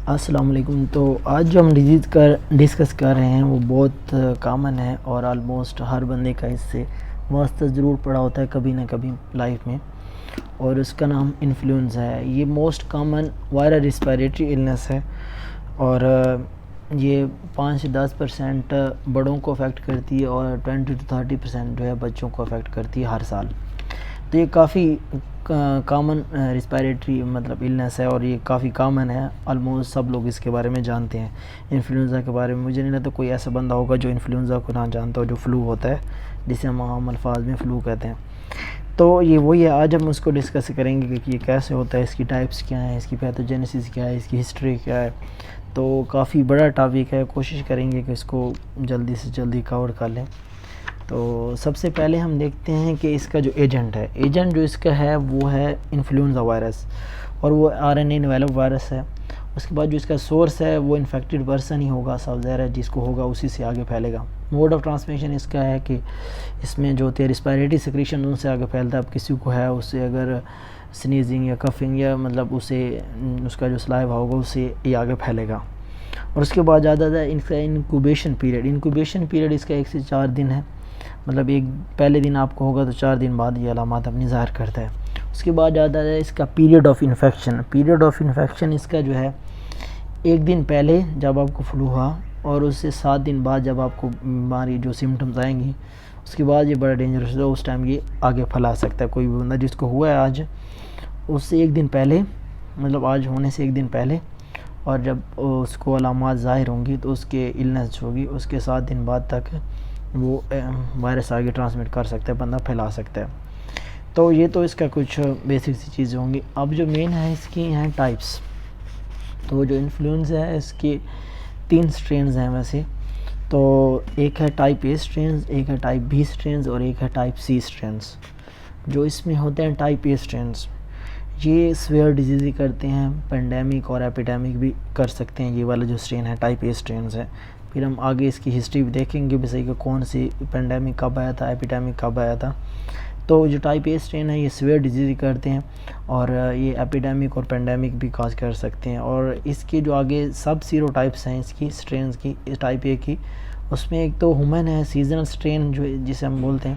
السلام علیکم۔ تو آج جو ہم ڈسکس کر رہے ہیں وہ بہت کامن ہے اور آلموسٹ ہر بندے کا اس سے واسطہ ضرور پڑا ہوتا ہے کبھی نہ کبھی لائف میں، اور اس کا نام انفلوئنزا ہے۔ یہ most common viral respiratory illness ہے اور یہ 5 سے 10% بڑوں کو افیکٹ کرتی ہے اور 20 to 30% جو ہے بچوں کو افیکٹ کرتی ہے ہر سال۔ تو یہ کافی کامن ریسپیریٹری النس ہے اور یہ کافی کامن ہے، آلموسٹ سب لوگ اس کے بارے میں جانتے ہیں۔ انفلوئنزا کے بارے میں مجھے نہیں لگتا کوئی ایسا بندہ ہوگا جو انفلوئنزا کو نہ جانتا ہو، جو فلو ہوتا ہے جسے ہم عام الفاظ میں فلو کہتے ہیں۔ تو یہ وہی ہے، آج ہم اس کو ڈسکس کریں گے کہ یہ کیسے ہوتا ہے، اس کی ٹائپس کیا ہیں، اس کی پیتھوجینیسس کیا ہے، اس کی ہسٹری کیا ہے۔ تو کافی بڑا ٹاپک ہے، کوشش کریں گے کہ اس کو جلدی سے جلدی کور کر لیں۔ تو سب سے پہلے ہم دیکھتے ہیں کہ اس کا جو ایجنٹ جو اس کا ہے وہ ہے انفلوئنزا وائرس، اور وہ RNA انویلپ وائرس ہے۔ اس کے بعد جو اس کا سورس ہے وہ انفیکٹڈ پرسن ہی ہوگا، صاف ظاہر ہے، جس کو ہوگا اسی سے آگے پھیلے گا۔ موڈ آف ٹرانسمیشن اس کا ہے کہ اس میں جو ہوتی ہے ریسپیریٹری سیکریشن ان سے آگے پھیلتا ہے۔ اب کسی کو ہے اس سے اگر سنیزنگ یا کفنگ یا اسے اس کا جو سلائیوا ہوگا اس سے یہ آگے پھیلے گا۔ اور اس کے بعد زیادہ ان کا انکوبیشن پیریڈ اس کا 1 سے 4 دن ہے، ایک پہلے دن آپ کو ہوگا تو 4 دن بعد یہ علامات اپنی ظاہر کرتا ہے۔ اس کے بعد زیادہ اس کا پیریڈ آف انفیکشن اس کا جو ہے 1 دن پہلے جب آپ کو فلو ہوا اور اس سے 7 دن بعد جب آپ کو بیماری جو سمٹمز آئیں گی، اس کے بعد یہ بڑا ڈینجرس ہے، اس ٹائم یہ آگے پھیلا سکتا ہے۔ کوئی بھی بندہ جس کو ہوا ہے آج، اس سے 1 دن پہلے، آج ہونے سے 1 دن پہلے، اور جب اس کو علامات ظاہر ہوں گی تو اس کے النس ہوگی، اس کے 7 دن بعد تک وہ وائرس آگے ٹرانسمٹ کر سکتا ہے، بندہ پھیلا سکتا ہے۔ تو یہ تو اس کا کچھ بیسک سی چیزیں ہوں گی۔ اب جو مین ہے اس کی ہیں ٹائپس۔ تو جو انفلوئنزا ہے اس کے 3 سٹرینز ہیں ویسے، تو ایک ہے ٹائپ A سٹرینز، ایک ہے ٹائپ B سٹرینز اور ایک ہے ٹائپ C سٹرینز۔ جو اس میں ہوتے ہیں ٹائپ A سٹرینز، یہ سویئر ڈیزیز ہی کرتے ہیں، پینڈیمک اور ایپیڈیمک بھی کر سکتے ہیں۔ یہ والا جو سٹرین ہے ٹائپ A سٹرینز ہے۔ پھر ہم آگے اس کی ہسٹری بھی دیکھیں گے بھی صحیح کہ کون سی پینڈیمک کب آیا تھا، ایپیڈیمک کب آیا تھا۔ تو جو ٹائپ A سٹرین ہے یہ سویئر ڈیزیز کرتے ہیں اور یہ ایپیڈیمک اور پینڈیمک بھی کاز کر سکتے ہیں۔ اور اس کی جو آگے سب سیرو ٹائپس ہیں اس کی سٹرینز کی، ٹائپ A کی، اس میں ایک تو ہیومن ہے، سیزنل سٹرین جو جسے ہم بولتے ہیں،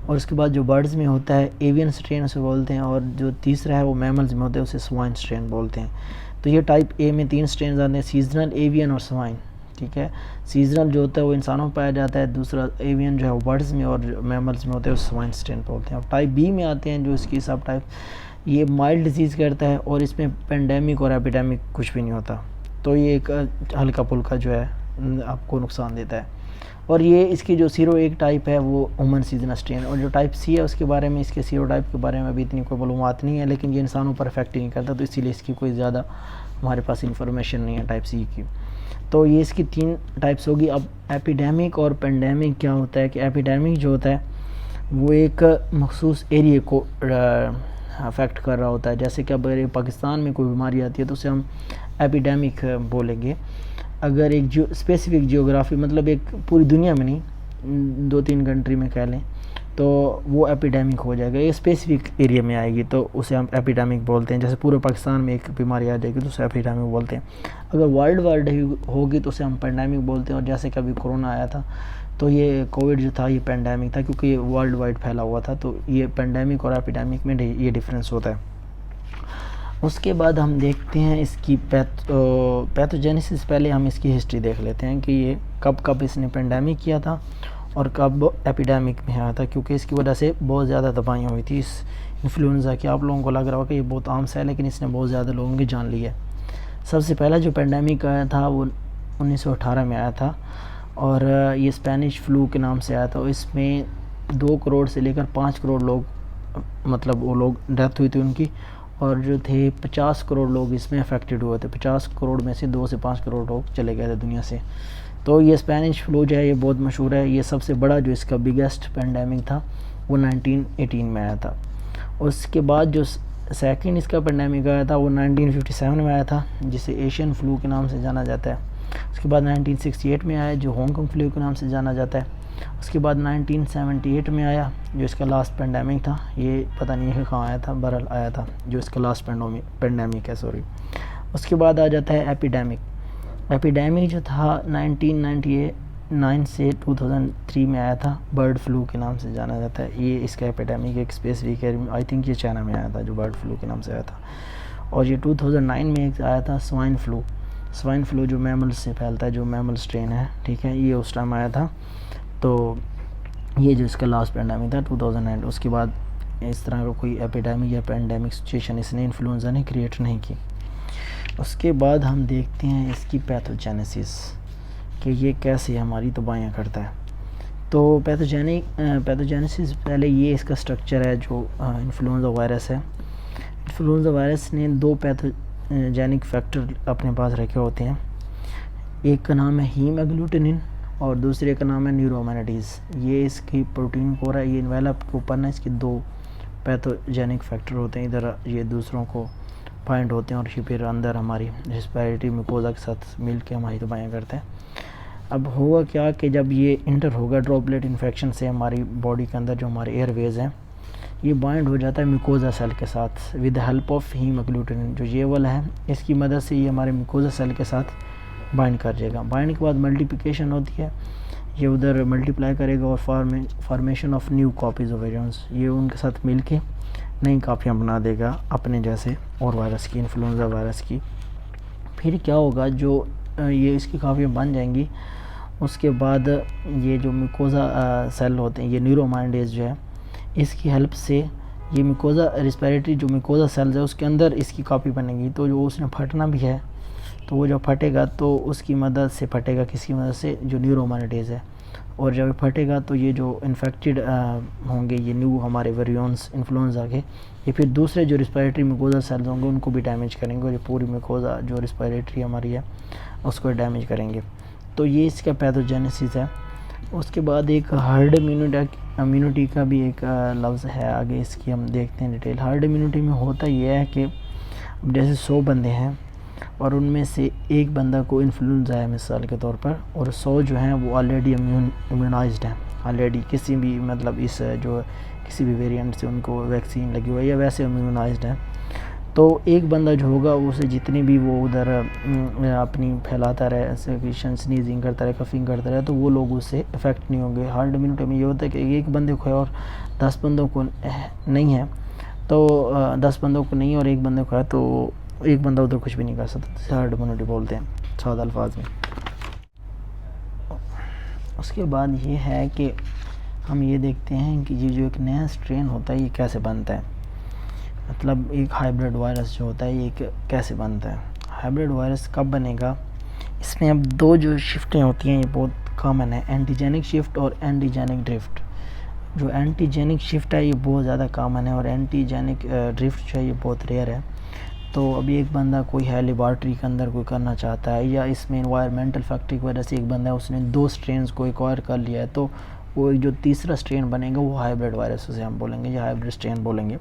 اور اس کے بعد جو برڈز میں ہوتا ہے ایوین سٹرین اسے بولتے ہیں، اور جو تیسرا ہے وہ میملز میں ہوتا ہے، اسے سوائن سٹرین بولتے ہیں۔ تو یہ ٹائپ A میں 3 سٹرینز آتے ہیں، سیزنل، ایوین اور سوائن، ٹھیک ہے۔ سیزنل جو ہوتا ہے وہ انسانوں میں پایا جاتا ہے، دوسرا ایوین جو ہے وہ برڈز میں اور میملز میں ہوتا ہے، وہ سوائن سٹرین بولتے ہیں۔ اب ٹائپ B میں آتے ہیں جو اس کی سب ٹائپ، یہ مائلڈ ڈیزیز کرتا ہے اور اس میں پینڈیمک اور ایپیڈیمک کچھ بھی نہیں ہوتا، تو یہ ایک ہلکا پھلکا جو ہے آپ کو نقصان دیتا ہے۔ اور یہ اس کی جو سیرو ایک ٹائپ ہے وہ ہیومن سیزنل سٹرین، اور جو ٹائپ C ہے اس کے بارے میں، اس کے سیرو ٹائپ کے بارے میں ابھی اتنی کوئی معلومات نہیں ہے، لیکن یہ انسانوں پر افیکٹ نہیں کرتا، تو اسی لیے اس کی کوئی زیادہ ہمارے پاس انفارمیشن نہیں ہے ٹائپ C کی۔ تو یہ اس کی 3 ٹائپس ہوگی۔ اب ایپیڈیمک اور پینڈیمک کیا ہوتا ہے کہ ایپیڈیمک جو ہوتا ہے وہ ایک مخصوص ایریے کو افیکٹ کر رہا ہوتا ہے، جیسے کہ اگر پاکستان میں کوئی بیماری آتی ہے تو اسے ہم ایپیڈیمک بولیں گے۔ اگر ایک اسپیسیفک جیوگرافی، ایک پوری دنیا میں نہیں، 2-3 کنٹری میں کہہ لیں، تو وہ ایپیڈیمک ہو جائے گا، یہ اسپیسیفک ایریا میں آئے گی تو اسے ہم ایپیڈیمک بولتے ہیں۔ جیسے پورے پاکستان میں ایک بیماری آ جائے گی تو اسے ایپیڈیمک بولتے ہیں۔ اگر ورلڈ وائڈ ہوگی تو اسے ہم پینڈیمک بولتے ہیں، اور جیسے کہ ابھی کورونا آیا تھا تو یہ کووڈ جو تھا یہ پینڈیمک تھا، کیونکہ یہ ورلڈ وائڈ پھیلا ہوا تھا، تو یہ پینڈیمک اور ایپیڈیمک میں یہ ڈفرینس ہوتا ہے۔ اس کے بعد ہم دیکھتے ہیں اس کی پیتھوجینیسس۔ پہلے ہم اس کی ہسٹری دیکھ لیتے ہیں کہ یہ کب اس نے پینڈیمک کیا تھا اور کب ایپیڈیمک میں آیا تھا، کیونکہ اس کی وجہ سے بہت زیادہ تباہیاں ہوئی تھی اس انفلوئنزا کی۔ آپ لوگوں کو لگ رہا ہوگا کہ یہ بہت عام سا ہے، لیکن اس نے بہت زیادہ لوگوں کی جان لی ہے۔ سب سے پہلا جو پینڈیمک آیا تھا وہ 1918 میں آیا تھا، اور یہ اسپینش فلو کے نام سے آیا تھا۔ اس میں 2 کروڑ سے لے کر 5 کروڑ لوگ، وہ لوگ ڈیتھ ہوئی تھی ان کی، اور جو تھے 50 کروڑ لوگ اس میں افیکٹڈ ہوئے تھے۔ 50 کروڑ میں سے 2 سے 5 کروڑ لوگ چلے گئے تھے دنیا سے۔ تو یہ اسپینش فلو جو ہے یہ بہت مشہور ہے۔ یہ سب سے بڑا جو اس کا بگیسٹ پینڈیمک تھا وہ 1918 میں آیا تھا۔ اس کے بعد جو سیکنڈ اس کا پینڈیمک آیا تھا وہ 1957 میں آیا تھا، جسے ایشین فلو کے نام سے جانا جاتا ہے۔ اس کے بعد 1968 میں آیا جو ہانگ کانگ فلو کے نام سے جانا جاتا ہے۔ اس کے بعد 1978 میں آیا جو اس کا لاسٹ پینڈیمک تھا، یہ پتہ نہیں ہے کہاں آیا تھا، بہرحال آیا تھا، جو اس کا لاسٹ پینڈیمک ہے۔ اس کے بعد آ جاتا ہے ایپیڈیمک. ایپیڈیمک جو تھا 1999 سے 2003 میں آیا تھا, برڈ فلو کے نام سے جانا جاتا ہے. یہ اس کا ایپیڈیمک ایک اسپیسیفک ہے, آئی تھنک یہ چائنا میں آیا تھا, جو برڈ فلو کے نام سے آیا تھا. اور یہ 2009 میں ایک آیا تھا سوائن فلو جو میمل سے پھیلتا ہے, جو میمل اسٹرین ہے, ٹھیک ہے, یہ اس ٹائم آیا تھا. تو یہ جو اس کا لاسٹ پینڈیمک تھا 2009. اس کے بعد اس طرح کا کوئی ایپیڈیمک یا پینڈیمک سچویشن اس نے انفلوئنزا نے کریٹ نہیں کی. اس کے بعد ہم دیکھتے ہیں اس کی پیتھوجینیسس, کہ یہ کیسے ہماری تباہیاں کرتا ہے. تو پیتھوجینیسس پہلے یہ اس کا سٹرکچر ہے. جو انفلوئنزا وائرس ہے, انفلوئنزا وائرس نے 2 پیتھوجینک فیکٹر اپنے پاس رکھے ہوتے ہیں. ایک کا نام ہے ہیم ایگلوٹینن اور دوسرے کا نام ہے نیورومینیٹیز. یہ اس کی پروٹین کو رہا ہے, یہ انویلپ کے اوپر نا اس کے 2 پیتھوجینک فیکٹر ہوتے ہیں. ادھر یہ دوسروں کو پوائنٹ ہوتے ہیں اور یہ پھر اندر ہماری ریسپیریٹری میکوزا کے ساتھ مل کے ہماری تباہیاں کرتے ہیں. اب ہوگا کیا کہ جب یہ انٹر ہوگا ڈراپلیٹ انفیکشن سے ہماری باڈی کے اندر, جو ہمارے ایئر ویز ہیں, یہ بائنڈ ہو جاتا ہے میکوزا سیل کے ساتھ ود ہیلپ آف ہیم ایگلوٹینن. جو یہ والا ہے, اس کی مدد سے یہ ہمارے میکوزا سیل کے ساتھ بائنڈ کر جائے گا. بائنڈ کے بعد ملٹیپلیکیشن ہوتی ہے, یہ ادھر ملٹیپلائی کرے گا اور formation of new copies of variants, یہ ان کے ساتھ مل کے نئی کاپیاں بنا دے گا اپنے جیسے اور وائرس کی, انفلوئنزا وائرس کی. پھر کیا ہوگا, جو یہ اس کی کاپیاں بن جائیں گی, اس کے بعد یہ جو میکوزا سیل ہوتے ہیں, یہ نیورومائنڈیز جو ہے, اس کی ہیلپ سے یہ میکوزا ریسپیریٹری جو میکوزا سیلز ہے اس کے اندر اس کی کاپی بنے گی. تو جو اس نے پھٹنا بھی ہے, تو وہ جب پھٹے گا تو اس کی مدد سے پھٹے گا, کس کی مدد سے, جو نیورومائنیٹیز ہے. اور جب پھٹے گا تو یہ جو انفیکٹڈ ہوں گے, یہ نیو ہمارے ویریونس انفلوئنزا کے, یہ پھر دوسرے جو ریسپیریٹری میکوزا سیلز ہوں گے ان کو بھی ڈیمیج کریں گے, اور یہ پوری میکوزا جو ریسپیریٹری ہماری ہے اس کو ڈیمیج کریں گے. تو یہ اس کا پیتھوجینیسس ہے. اس کے بعد ایک ہرڈ امیونٹی کا بھی ایک لفظ ہے آگے, اس کی ہم دیکھتے ہیں ڈیٹیل. ہرڈ امیونٹی میں ہوتا یہ ہے کہ جیسے 100 بندے ہیں اور ان میں سے ایک بندہ کو انفلوئنزا ہے مثال کے طور پر, اور 100 جو ہیں وہ آلریڈی امیونائزڈ ہیں, آلریڈی کسی بھی مطلب اس جو کسی بھی ویریئنٹ سے ان کو ویکسین لگی ہوئی ہے یا ویسے امیونائزڈ ہیں. تو ایک بندہ جو ہوگا اسے جتنی بھی وہ ادھر اپنی پھیلاتا رہے, سنیزنگ کرتا رہے, کفنگ کرتا رہے, تو وہ لوگ اس سے افیکٹ نہیں ہوں گے. ہارڈ امیونٹی میں یہ ہوتا ہے کہ ایک بندے کو ہے اور 10 بندوں کو نہیں ہے, تو 10 بندوں کو نہیں اور ایک بندے کو ہے, تو ایک بندہ ادھر کچھ بھی نہیں کر سکتا. ہارڈ امیونٹی بولتے ہیں سادہ الفاظ میں. اس کے بعد یہ ہے کہ ہم یہ دیکھتے ہیں کہ یہ جو ایک نیا اسٹرین ہوتا ہے یہ کیسے بنتا ہے, مطلب ایک ہائیبرڈ وائرس جو ہوتا ہے یہ کیسے بنتا ہے. ہائیبرڈ وائرس کب بنے گا, اس میں اب 2 جو شفٹیں ہوتی ہیں یہ بہت کامن ہے, اینٹیجینک شفٹ اور اینٹیجینک ڈرفٹ. جو اینٹیجینک شفٹ ہے یہ بہت زیادہ کامن ہے, اور اینٹیجینک ڈرفٹ جو ہے یہ بہت ریئر ہے. تو ابھی ایک بندہ کوئی ہے لیبارٹری کے اندر کوئی کرنا چاہتا ہے, یا اس میں انوائرمنٹل فیکٹر کی وجہ سے ایک بندہ ہے اس نے 2 اسٹرینز کو ایکوائر کر لیا ہے, تو وہ جو تیسرا اسٹرین بنے گا وہ ہائیبرڈ وائرس سے ہم بولیں گے, یا ہائیبرڈ اسٹرین بولیں گے.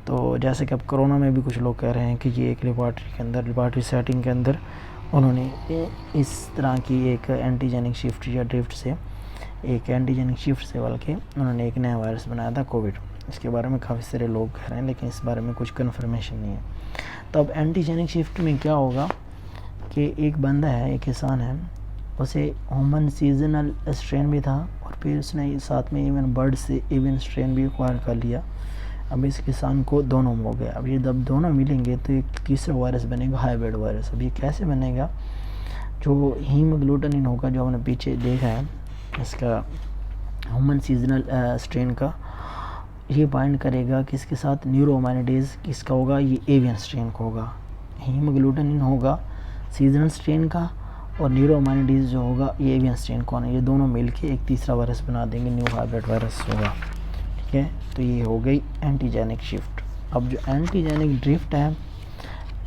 تو جیسے کہ اب کرونا میں بھی کچھ لوگ کہہ رہے ہیں کہ یہ ایک لیبارٹری کے اندر, لیبارٹری سیٹنگ کے اندر انہوں نے اس طرح کی ایک اینٹیجینک شفٹ یا ڈرفٹ سے, ایک اینٹیجینک شفٹ سے بلکہ انہوں نے ایک نیا وائرس بنایا تھا کووڈ. اس کے بارے میں کافی سارے لوگ کہہ رہے ہیں لیکن اس بارے میں کچھ کنفرمیشن نہیں ہے. تو اب اینٹیجینک شفٹ میں کیا ہوگا کہ ایک بندہ ہے, ایک انسان ہے, اسے ہیومن سیزنل اسٹرین بھی تھا اور پھر اس نے ساتھ میں ایون برڈ سے ایون اسٹرین بھی ایکوائر کر لیا. اب اس کسان کو دونوں ہو گیا. اب یہ جب دونوں ملیں گے تو ایک تیسرا وائرس بنے گا ہائیبرڈ وائرس. اب یہ کیسے بنے گا, جو ہیموگلوٹنین ہوگا جو ہم نے پیچھے دیکھا ہے اس کا ہیومن سیزنل اسٹرین کا, یہ بائنڈ کرے گا کس کے ساتھ, نیورومائنیڈیز. کس کا ہوگا, یہ ایوین اسٹرین کو ہوگا. ہیموگلوٹنین ہوگا سیزنل اسٹرین کا, اور نیورومائنیڈیز جو ہوگا یہ ایوین اسٹرین کو, یہ دونوں مل کے ایک تیسرا وائرس بنا دیں گے, نیو ہائیبرڈ وائرس ہوگا. ٹھیک ہے, تو یہ ہو گئی اینٹیجینک شفٹ. اب جو اینٹیجینک ڈرفٹ ہے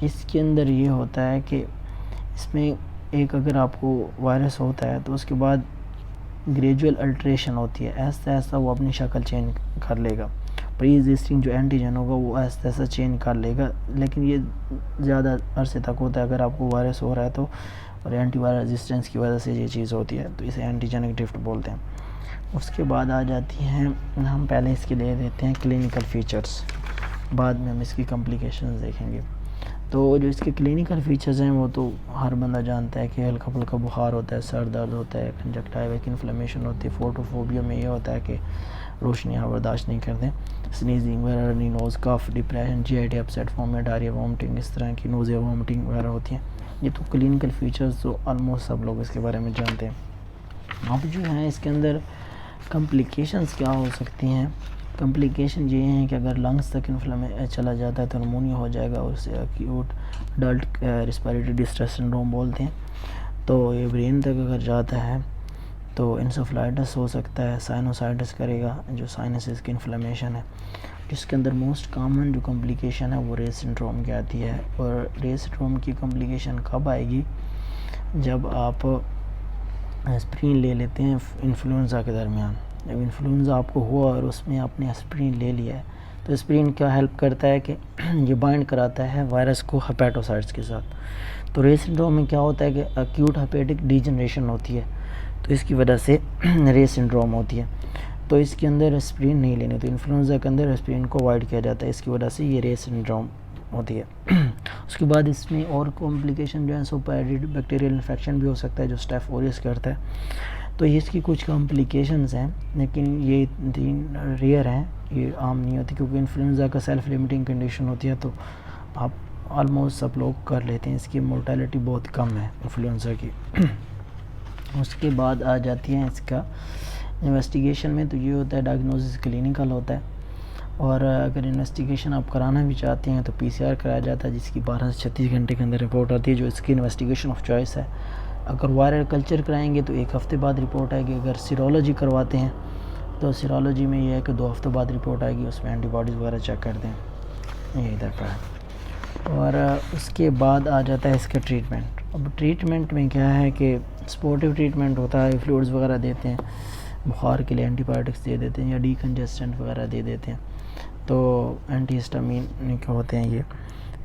اس کے اندر یہ ہوتا ہے کہ اس میں ایک اگر آپ کو وائرس ہوتا ہے تو اس کے بعد گریجول الٹریشن ہوتی ہے, ایسا ایسا وہ اپنی شکل چینج کر لے گا. پری ایگزسٹنگ جو اینٹیجن ہوگا وہ ایسا ایسا چینج کر لے گا, لیکن یہ زیادہ عرصے تک ہوتا ہے اگر آپ کو وائرس ہو رہا ہے تو, اور اینٹی وائرل ریزسٹنس کی وجہ سے یہ چیز ہوتی ہے, تو اسے اینٹیجینک ڈرفٹ بولتے ہیں. اس کے بعد آ جاتی ہیں, ہم پہلے اس کے لے دیتے ہیں کلینکل فیچرز, بعد میں ہم اس کی کمپلیکیشنز دیکھیں گے. تو جو اس کے کلینکل فیچرز ہیں وہ تو ہر بندہ جانتا ہے کہ ہلکا پھلکا بخار ہوتا ہے، سر درد ہوتا ہے، کنجکٹائوک انفلیمیشن ہوتی ہے، فوٹوفوبیا میں یہ ہوتا ہے کہ روشنی آپ برداشت نہیں کرتے، سنیزنگ وغیرہ، runny nose, cough, depression, G I T upset form میں، ڈائریا، وامٹنگ، اس طرح کی نوزیا، وامٹنگ وغیرہ ہوتی ہیں. یہ تو کلینکل فیچرز تو آلموسٹ سب لوگ اس کے بارے میں جانتے ہیں. اب جو ہیں اس کے اندر کمپلیکیشنز کیا ہو سکتی ہیں. کمپلیکیشن یہ ہیں کہ اگر لنگس تک چلا جاتا ہے تو نمونیا ہو جائے گا، اور اسے acute adult respiratory distress syndrome بولتے ہیں. تو یہ برین تک اگر جاتا ہے تو انسفلائٹس ہو سکتا ہے، سائنوسائٹس کرے گا جو سائنسز کی انفلیمیشن ہے، جس کے اندر موسٹ کامن جو کمپلیکیشن ہے وہ ریس سنڈروم کی آتی ہے. اور ریس سنڈروم کی کمپلیکیشن کب آئے گی؟ جب آپ اسپرین لے لیتے ہیں انفلوئنزا کے درمیان. جب انفلوئنزا آپ کو ہوا اور اس میں آپ نے اسپرین لے لیا ہے تو اسپرین کیا ہیلپ کرتا ہے کہ یہ بائنڈ کراتا ہے وائرس کو ہیپیٹوسائٹس کے ساتھ. تو ریس سنڈروم میں کیا ہوتا ہے کہ ایکیوٹ ہیپیٹک ڈیجنریشن ہوتی ہے، تو اس کی وجہ سے ریس سنڈروم ہوتی ہے. تو اس کے اندر اسپرین نہیں لینی، تو انفلوئنزا کے اندر اسپرین کو اوائڈ کیا جاتا ہے، اس کی وجہ سے یہ ریس سنڈروم ہوتی ہے. اس کے بعد اس میں اور کمپلیکیشن جو ہے سوپرائٹڈ بیکٹیریل انفیکشن بھی ہو سکتا ہے جو اسٹیف اوریس کرتا ہے. تو یہ اس کی کچھ کمپلیکیشنز ہیں، لیکن یہ ریئر ہیں، یہ عام نہیں ہوتی کیونکہ انفلوئنزا کا سیلف لیمیٹنگ کنڈیشن ہوتی ہے، تو آپ آلموسٹ سب لوگ کر لیتے ہیں. اس کی مورٹیلٹی بہت کم ہے انفلوئنزا کی. اس کے بعد آ جاتی ہیں اس کا انویسٹیگیشن میں. تو یہ ہوتا ہے ڈائگنوزس کلینکل ہوتا ہے، اور اگر انویسٹیگیشن آپ کرانا بھی چاہتے ہیں تو پی سی آر کرایا جاتا ہے، جس کی 12 سے 36 گھنٹے کے اندر رپورٹ آتی ہے، جو اس کی انویسٹیگیشن آف چوائس ہے. اگر وائرل کلچر کرائیں گے تو 1 ہفتے بعد رپورٹ آئے گی. اگر سیرولوجی کرواتے ہیں تو سیرولوجی میں یہ ہے کہ 2 ہفتے بعد رپورٹ آئے گی، اس میں اینٹی باڈیز وغیرہ چیک کرتے ہیں. یہ ادھر پر ہے. اور اس کے بعد آ جاتا ہے اس کا ٹریٹمنٹ. اب ٹریٹمنٹ میں کیا ہے کہ سپورٹیو ٹریٹمنٹ ہوتا ہے، فلوئڈز وغیرہ دیتے ہیں، بخار کے لیے اینٹی بایوٹکس دے دیتے ہیں یا ڈی کنجسٹنٹ وغیرہ دے دیتے ہیں، تو اینٹی ہسٹامین کے ہوتے ہیں یہ.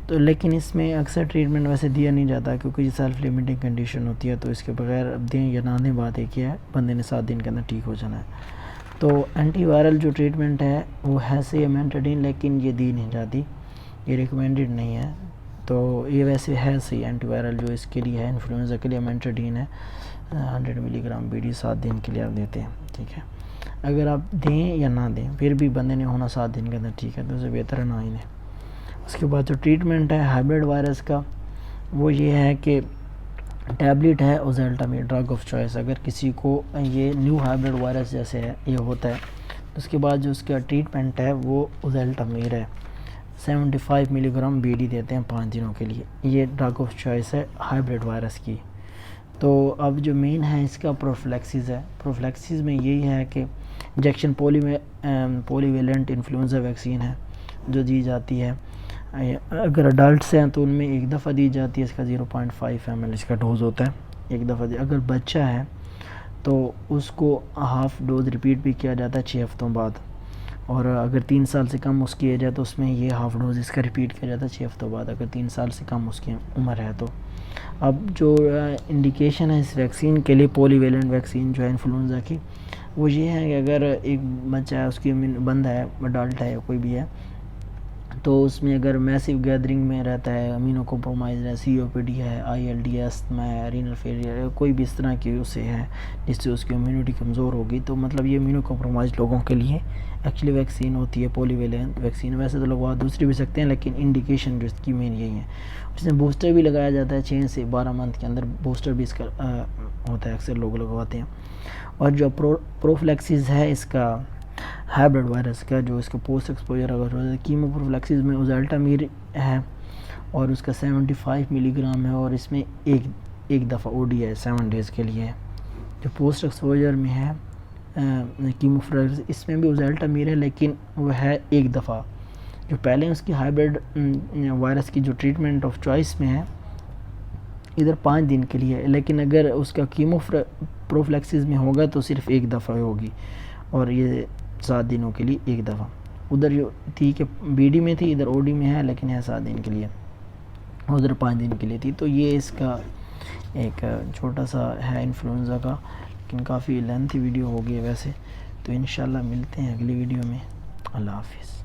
تو لیکن اس میں اکثر ٹریٹمنٹ ویسے دیا نہیں جاتا کیونکہ یہ سیلف لیمیٹنگ کنڈیشن ہوتی ہے، تو اس کے بغیر اب دیں یا نہ دیں بات ایک ہی ہے، بندے نے 7 دن کے اندر ٹھیک ہو جانا ہے. تو اینٹی وائرل جو ٹریٹمنٹ ہے وہ ہے سے ایمینٹیڈین، لیکن یہ دی نہیں جاتی، یہ ریکمینڈڈ نہیں ہے. تو یہ ویسے ہے صحیح اینٹی وائرل جو اس کے لیے ہے انفلوئنزا کے لیے ایمینٹیڈین ہے، 100 ملی گرام بی ڈی 7 دن کے لیے آپ دیتے ہیں. ٹھیک ہے، اگر آپ دیں یا نہ دیں پھر بھی بندے نے ہونا 7 دن کے اندر ٹھیک ہے تو اسے بہتر ہے نہ ہی دیں. اس کے بعد جو ٹریٹمنٹ ہے ہائبرڈ وائرس کا وہ یہ ہے کہ ٹیبلٹ ہے اوزیلٹامیر، ڈرگ آف چوائس. اگر کسی کو یہ نیو ہائبرڈ وائرس جیسے ہے یہ ہوتا ہے تو اس کے بعد جو اس کا ٹریٹمنٹ ہے وہ اوزیلٹامیر ہے، 75 ملی گرام بی ڈی دیتے ہیں 5 دنوں کے لیے. یہ ڈرگ آف چوائس ہے ہائبرڈ وائرس کی. تو اب جو مین ہے اس کا پروفلیکسز ہے. پروفلیکسز میں یہی ہے کہ انجیکشن پولی ویلنٹ انفلوئنزا ویکسین ہے جو دی جاتی ہے. اگر اڈلٹس ہیں تو ان میں 1 دفعہ دی جاتی ہے، اس کا 0.5 ml اس کا ڈوز ہوتا ہے، 1 دفعہ اگر بچہ ہے تو اس کو ہاف ڈوز ریپیٹ بھی کیا جاتا ہے 6 ہفتوں بعد. اور اگر 3 سال سے کم اس کی ایج ہے تو اس میں یہ ہاف ڈوز اس کا ریپیٹ کیا جاتا ہے 6 ہفتوں بعد، اگر 3 سال سے کم اس کی عمر ہے تو. اب جو انڈیکیشن ہے اس ویکسین کے لیے، پولی ویلنٹ ویکسین جو ہے انفلوئنزا کی، وہ یہ ہے کہ اگر ایک بچہ ہے، اس کی بندہ ہے، اڈلٹ ہے یا کوئی بھی ہے، تو اس میں اگر میسیو گیدرنگ میں رہتا ہے، امینو کمپرومائز ہے، سی او پی ڈی ہے، آئی ایل ڈی ایس میں رینل فیلئر ہے، کوئی بھی اس طرح کی اسے ہے جس سے اس کی امیونٹی کمزور ہوگی، تو مطلب یہ امینو کمپرومائز لوگوں کے لیے ایکچولی ویکسین ہوتی ہے پولی ویلنٹ ویکسین. ویسے تو لوگ دوسری بھی سکتے ہیں لیکن انڈیکیشن جو اس کی مین یہی ہے. اس میں بوسٹر بھی لگایا جاتا ہے 6 سے 12 منتھ کے اندر، بوسٹر بھی اس کا ہوتا ہے، اکثر لوگ لگواتے ہیں. اور جو پروفلیکسز ہے اس کا ہائبرڈ وائرس کا، جو اس کا پوسٹ ایکسپوجر اگر ہو جائے، کیمو پروفلیکسز میں اوزیلٹامیر ہے اور اس کا 75 ملی گرام ہے، اور اس میں ایک دفعہ او ڈی ہے 7 ڈیز کے لیے. جو پوسٹ ایکسپوجر میں ہے کیمو پروفلیکسز، اس میں بھی اوزیلٹامیر ہے لیکن وہ ہے 1 دفعہ. جو پہلے اس کی ہائبرڈ وائرس کی جو ٹریٹمنٹ آف چوائس میں ہے ادھر 5 دن کے لیے، لیکن اگر اس کا کیمو پروفلیکسز میں ہوگا تو صرف 1 دفعہ ہوگی، اور یہ 7 دنوں کے لیے 1 دفعہ. ادھر جو تھی کہ بی ڈی میں تھی، ادھر او ڈی میں ہے لیکن ہے 7 دن کے لیے، ادھر 5 دن کے لیے تھی. تو یہ اس کا ایک چھوٹا سا ہے انفلوئنزا کا، لیکن کافی لینتھی ویڈیو ہوگی ویسے. تو انشاءاللہ ملتے ہیں اگلی ویڈیو میں. اللہ حافظ.